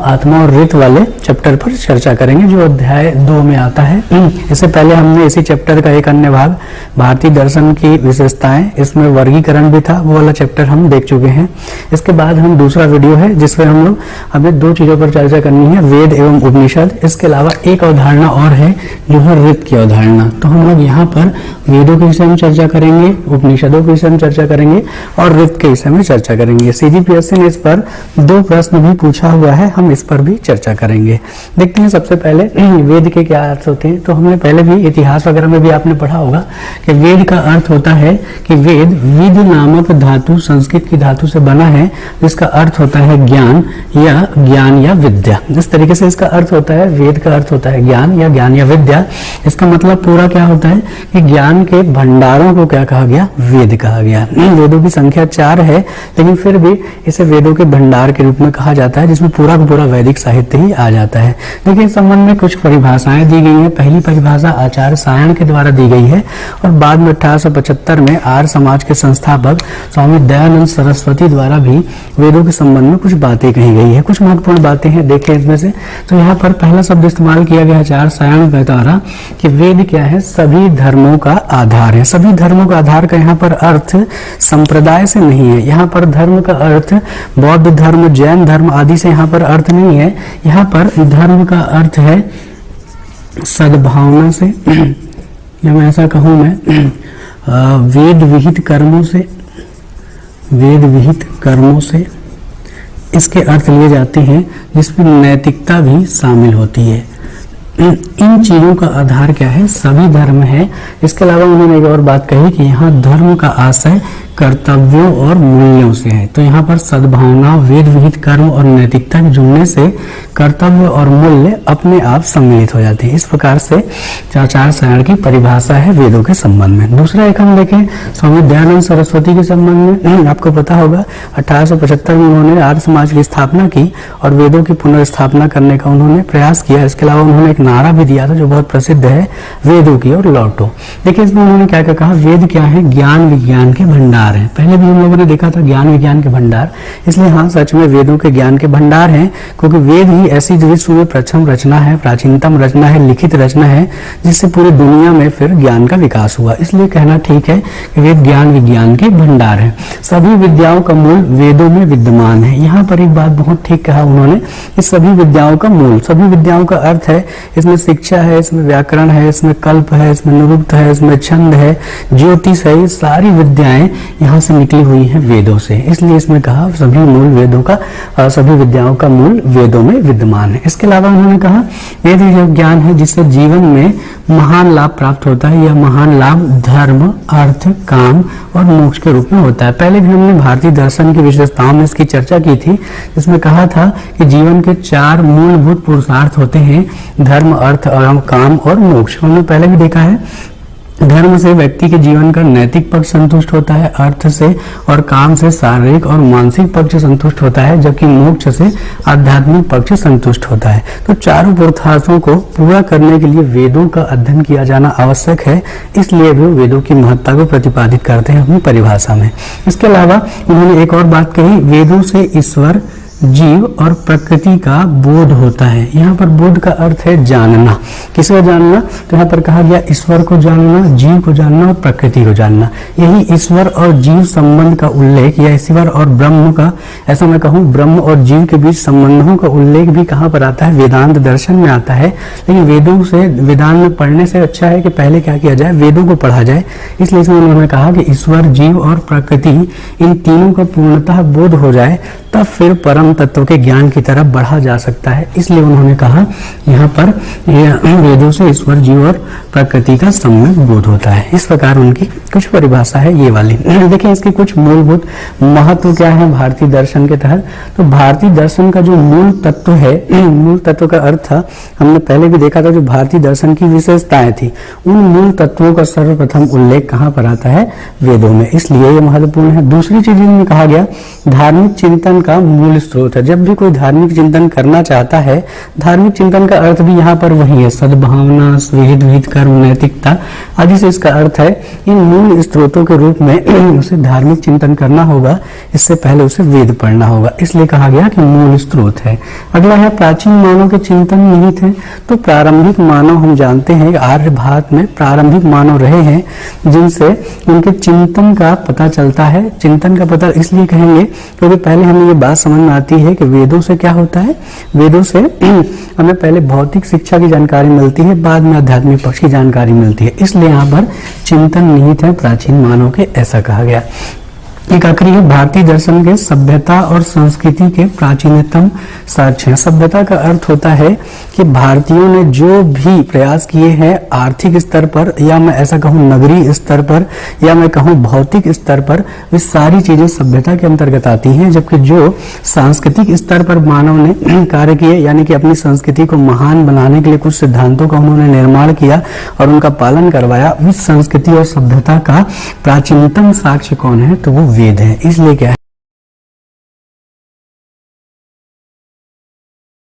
आत्मा और रित वाले चैप्टर पर चर्चा करेंगे जो अध्याय 2 में आता है। इससे पहले हमने इसी चैप्टर का एक अन्य भाग भारतीय दर्शन की विशेषताएं, इसमें वर्गीकरण भी था, वो वाला चैप्टर हम देख चुके हैं। इसके बाद हम दूसरा वीडियो है जिसमें हम लोग हमें 2 चीजों पर चर्चा करनी है, वेद एवं उपनिषद। इसके अलावा एक अवधारणा और है जो है रित की अवधारणा। तो हम लोग यहाँ पर वेदों के विषय में चर्चा करेंगे, उपनिषदों के विषय में चर्चा करेंगे और रित के विषय में चर्चा करेंगे। CGPSC ने इस पर 2 प्रश्न भी पूछा हुआ है, हम इस पर भी चर्चा करेंगे। देखते हैं सबसे पहले वेद के क्या अर्थ होते हैं। तो हमने पहले भी इतिहास वगैरह में भी आपने पढ़ा होगा कि वेद का अर्थ होता है कि वेद विद नामक धातु, संस्कृत की धातु से बना है, जिसका अर्थ होता है ज्ञान या विद्या। इस तरीके से इसका अर्थ होता है, वेद का अर्थ होता है ज्ञान या विद्या। इसका मतलब पूरा क्या होता है कि ज्ञान के भंडारों को क्या कहा गया, वेद कहा गया। वेदों की संख्या 4 है, लेकिन फिर भी इसे वेदों के भंडार के रूप में कहा जाता है, जिसमें पूरा का पूरा वैदिक साहित्य ही आ जाता है। देखिए इस संबंध में कुछ परिभाषाएं दी गई हैं। पहली परिभाषा आचार्य सायण के द्वारा दी गई है और बाद में 1875 में आर्य समाज के संस्थापक स्वामी दयानंद सरस्वती द्वारा भी वेदों के संबंध में कुछ बातें कही गई है। कुछ महत्वपूर्ण बातें हैं, देखें इसमें से। तो यहाँ पर पहला शब्द इस्तेमाल किया गया आचार्य सायण के द्वारा कि वेद क्या है, सभी धर्मों का आधार है। सभी धर्मों का आधार का यहाँ पर अर्थ संप्रदाय से नहीं है। यहाँ पर धर्म का अर्थ बौद्ध धर्म, जैन धर्म आदि से यहाँ पर अर्थ नहीं है। यहाँ पर धर्म का अर्थ है सद्भावना से, या मैं ऐसा कहूँ मैं वेद विहित कर्मों से इसके अर्थ लिए जाते हैं, जिसमें नैतिकता भी शामिल होती है। इन चीजों का आधार क्या है, सभी धर्म है। इसके अलावा उन्होंने एक और बात कही कि यहाँ धर्म का आशय कर्तव्यों और मूल्यों से है। तो यहाँ पर सद्भावना, वेद विहित कर्म और नैतिकता के जुड़ने से कर्तव्य और मूल्य अपने आप सम्मिलित हो जाते हैं। इस प्रकार से आचार्य सायण की परिभाषा है वेदों के संबंध में। दूसरा एक हम देखें स्वामी दयानंद सरस्वती के संबंध में। आपको पता होगा 1875 में उन्होंने आर्य समाज की स्थापना की और वेदों की पुनर्स्थापना करने का उन्होंने प्रयास किया। इसके अलावा उन्होंने एक नारा भी दिया था जो बहुत प्रसिद्ध है, वेदों की ओर लौटो। देखिए इसमें उन्होंने क्या क्या कहा, वेद क्या है, ज्ञान विज्ञान के भंडार है। पहले भी हम लोगों ने देखा था ज्ञान विज्ञान के भंडार, इसलिए हाँ सच में वेदों के ज्ञान के भंडार हैं, क्योंकि वेद ही ऐसी विश्व में प्रथम रचना है, प्राचीनतम रचना है, लिखित रचना है, जिससे पूरी दुनिया में फिर ज्ञान का विकास हुआ। इसलिए कहना ठीक है कि वेद ज्ञान विज्ञान के भंडार है। सभी विद्याओं का मूल वेदों में विद्यमान है। यहाँ पर एक बात बहुत ठीक कहा उन्होंने, इस सभी विद्याओं का मूल, सभी विद्याओं का अर्थ है इसमें शिक्षा है, इसमें व्याकरण है, इसमें कल्प है, इसमें निरुक्त है, इसमें छंद है, ज्योतिष है। ये सारी विद्याएं यहाँ से निकली हुई है वेदों से। इसलिए इसमें कहा सभी मूल वेदों का, सभी विद्याओं का मूल वेदों में विद्यमान है। इसके अलावा उन्होंने कहा वेद जो ज्ञान है जिससे जीवन में महान लाभ प्राप्त होता है, यह महान लाभ धर्म, अर्थ, काम और मोक्ष के रूप में होता है। पहले भी हमने भारतीय दर्शन की विशेषताओं में इसकी चर्चा की थी, जिसमें कहा था कि जीवन के 4 मूलभूत पुरुषार्थ होते हैं, धर्म, अर्थ, काम और मोक्ष। हमने पहले भी देखा है धर्म से व्यक्ति के जीवन का नैतिक पक्ष संतुष्ट होता है, अर्थ से और काम से शारीरिक और मानसिक पक्ष संतुष्ट होता है, जबकि मोक्ष से आध्यात्मिक पक्ष संतुष्ट होता है। तो चारों पुरुषार्थों को पूरा करने के लिए वेदों का अध्ययन किया जाना आवश्यक है, इसलिए भी वेदों की महत्ता को प्रतिपादित करते हैं अपनी परिभाषा में। इसके अलावा उन्होंने एक और बात कही, वेदों से ईश्वर, जीव और प्रकृति का बोध होता है। यहाँ पर बोध का अर्थ है जानना। किसको जानना, तो यहाँ पर कहा गया ईश्वर को जानना, जीव को जानना और प्रकृति को जानना। यही ईश्वर और जीव संबंध का उल्लेख, या ईश्वर और ब्रह्म का, ऐसा मैं कहूँ ब्रह्म और जीव के बीच संबंधों का उल्लेख भी कहाँ पर आता है, वेदांत दर्शन में आता है। लेकिन वेदों से, वेदांत में पढ़ने से अच्छा है कि पहले क्या किया जाए, वेदों को पढ़ा जाए। इसलिए इसमें उन्होंने कहा कि ईश्वर, जीव और प्रकृति, इन तीनों का पूर्णतः बोध हो जाए, तब फिर परम तत्व के ज्ञान की तरफ बढ़ा जा सकता है। इसलिए उन्होंने कहा यहाँ पर वेदों से ईश्वर, जीव और प्रकृति का सम्यक बोध होता है। इस प्रकार उनकी कुछ परिभाषा है ये वाली। देखिए इसके कुछ मूलभूत महत्व क्या है भारतीय दर्शन के तहत। तो भारतीय दर्शन का जो मूल तत्व है, मूल तत्व का अर्थ था, हमने पहले भी देखा था, जो भारतीय दर्शन की विशेषताएं थी, उन मूल तत्वों का सर्वप्रथम उल्लेख कहाँ पर आता है, वेदों में। इसलिए ये महत्वपूर्ण है। दूसरी चीज में कहा गया धार्मिक चिंतन का मूल स्रोत है। जब भी कोई धार्मिक चिंतन करना चाहता है, धार्मिक चिंतन का अर्थ भी यहाँ पर वही है, सद्भावना, विहित विहित कर्म, नैतिकता आदि से इसका अर्थ है। इन मूल स्रोतों के रूप में उसे धार्मिक चिंतन करना होगा, इससे पहले उसे वेद पढ़ना होगा, इसलिए कहा गया कि मूल स्रोत है। अगला है प्राचीन मानव के चिंतन निहित है। तो प्रारंभिक मानव हम जानते हैं कि आर्य भारत में प्रारंभिक मानव रहे हैं, जिनसे उनके चिंतन का पता चलता है। चिंतन का पता इसलिए कहेंगे क्योंकि पहले हमें ये बात समझ में आती है कि वेदों से क्या होता है, वेदों से हमें पहले भौतिक शिक्षा की जानकारी मिलती है, बाद में आध्यात्मिक पक्ष की जानकारी मिलती है, इसलिए यहाँ पर चिंतन निहित है प्राचीन मानव के, ऐसा कहा गया। एक आखिरी है भारतीय दर्शन के सभ्यता और संस्कृति के प्राचीनतम साक्ष्य। सभ्यता का अर्थ होता है कि भारतीयों ने जो भी प्रयास किए हैं आर्थिक स्तर पर, या मैं ऐसा कहूँ नगरीय स्तर पर, या मैं कहूँ भौतिक स्तर पर, वे सारी चीजें सभ्यता के अंतर्गत आती हैं। जबकि जो सांस्कृतिक स्तर पर मानव ने कार्य किए, यानी कि अपनी संस्कृति को महान बनाने के लिए कुछ सिद्धांतों का उन्होंने निर्माण किया और उनका पालन करवाया, उस संस्कृति और सभ्यता का प्राचीनतम साक्ष्य कौन है, तो वो वेद है। इसलिए क्या है